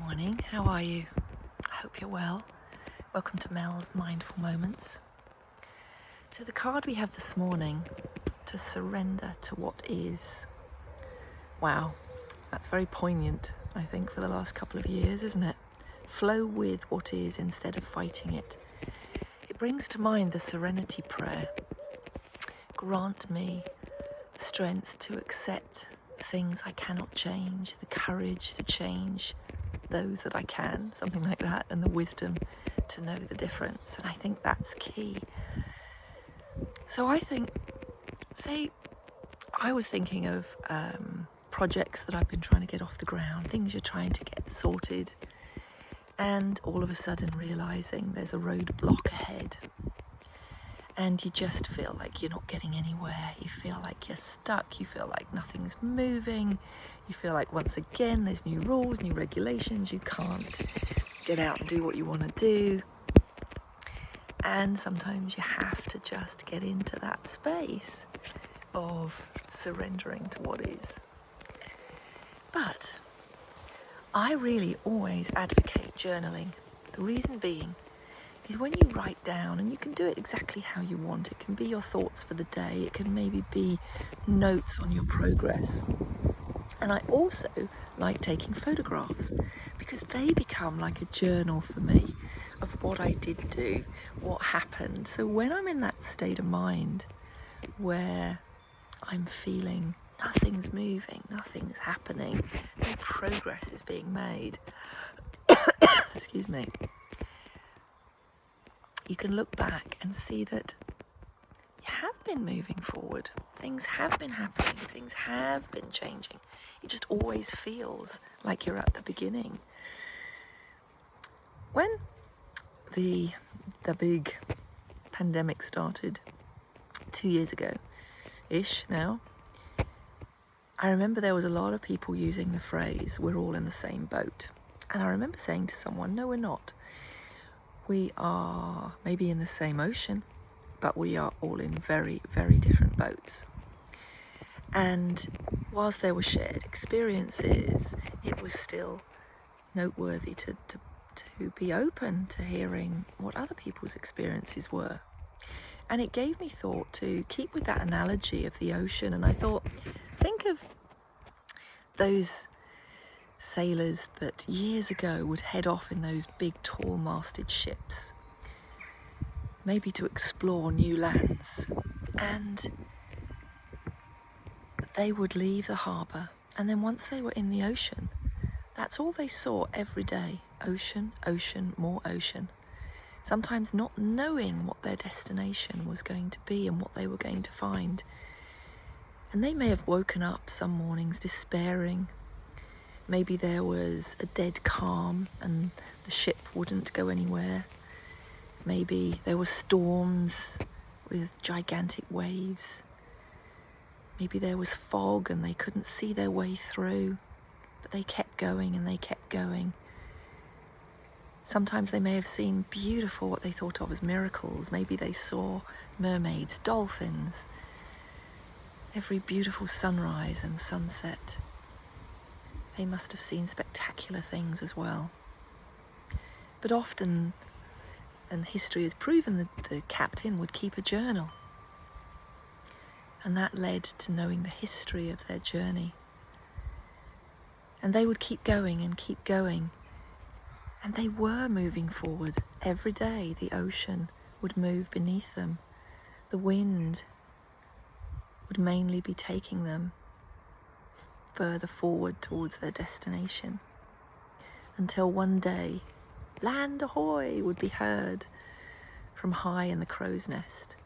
morning, how are you? I hope you're well. Welcome to Mel's Mindful Moments. So the card we have this morning, to surrender to what is. Wow, that's very poignant, I think, for the last couple of years, isn't it? Flow with what is instead of fighting it. It brings to mind the serenity prayer. Grant me the strength to accept the things I cannot change, the courage to change those that I can, something like that, and the wisdom to know the difference. And I think that's key. So I think, I was thinking of projects that I've been trying to get off the ground, things you're trying to get sorted, and all of a sudden realizing there's a roadblock ahead. And you just feel like you're not getting anywhere. You feel like you're stuck. You feel like nothing's moving. You feel like once again there's new rules, new regulations. You can't get out and do what you want to do. And sometimes you have to just get into that space of surrendering to what is. But I really always advocate journaling. The reason being is when you write down, and you can do it exactly how you want. It can be your thoughts for the day. It can maybe be notes on your progress. And I also like taking photographs because they become like a journal for me of what I did do, what happened. So when I'm in that state of mind where I'm feeling nothing's moving, nothing's happening, no progress is being made, excuse me, you can look back and see that you have been moving forward. Things have been happening. Things have been changing. It just always feels like you're at the beginning. When the big pandemic started 2 years ago-ish now, I remember there was a lot of people using the phrase, we're all in the same boat. And I remember saying to someone, no, we're not. We are maybe in the same ocean, but we are all in very, very different boats. And whilst there were shared experiences, it was still noteworthy to be open to hearing what other people's experiences were. And it gave me thought to keep with that analogy of the ocean. And I thought, think of those sailors that years ago would head off in those big tall masted ships, maybe to explore new lands, and they would leave the harbour, and then once they were in the ocean, that's all they saw every day. Ocean, ocean, more ocean. Sometimes not knowing what their destination was going to be and what they were going to find. And they may have woken up some mornings despairing. Maybe there was a dead calm and the ship wouldn't go anywhere. Maybe there were storms with gigantic waves. Maybe there was fog and they couldn't see their way through, but they kept going and they kept going. Sometimes they may have seen beautiful, what they thought of as miracles. Maybe they saw mermaids, dolphins, every beautiful sunrise and sunset. They must have seen spectacular things as well. But often, and history has proven, that the captain would keep a journal. And that led to knowing the history of their journey. And they would keep going and keep going. And they were moving forward. Every day the ocean would move beneath them. The wind would mainly be taking them further forward towards their destination. Until one day, land ahoy would be heard from high in the crow's nest.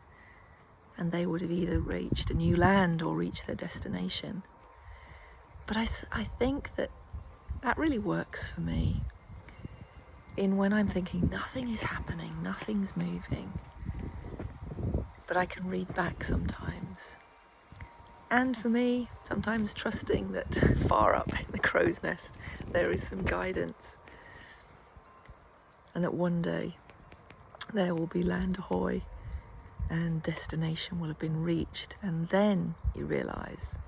And they would have either reached a new land or reached their destination. But I think that really works for me. In when I'm thinking nothing is happening, nothing's moving, but I can read back sometimes. And for me, sometimes trusting that far up in the crow's nest there is some guidance, and that one day there will be land ahoy and destination will have been reached. And then you realise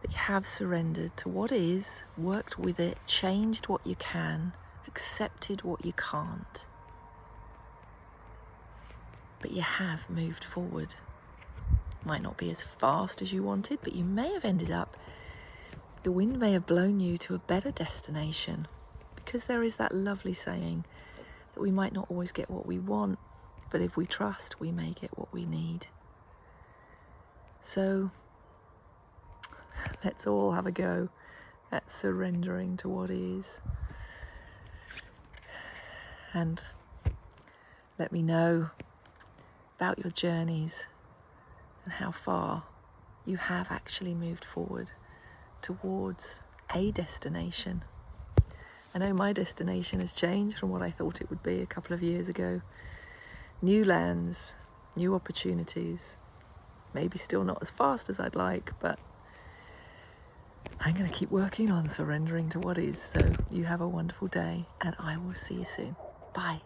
that you have surrendered to what is, worked with it, changed what you can, accepted what you can't. But you have moved forward. Might not be as fast as you wanted, but you may have ended up, the wind may have blown you to a better destination, because there is that lovely saying that we might not always get what we want, but if we trust, we may get what we need. So let's all have a go at surrendering to what is. And let me know about your journeys and how far you have actually moved forward towards a destination. I know my destination has changed from what I thought it would be a couple of years ago. New lands, new opportunities, maybe still not as fast as I'd like, but I'm going to keep working on surrendering to what is. So you have a wonderful day, and I will see you soon. Bye.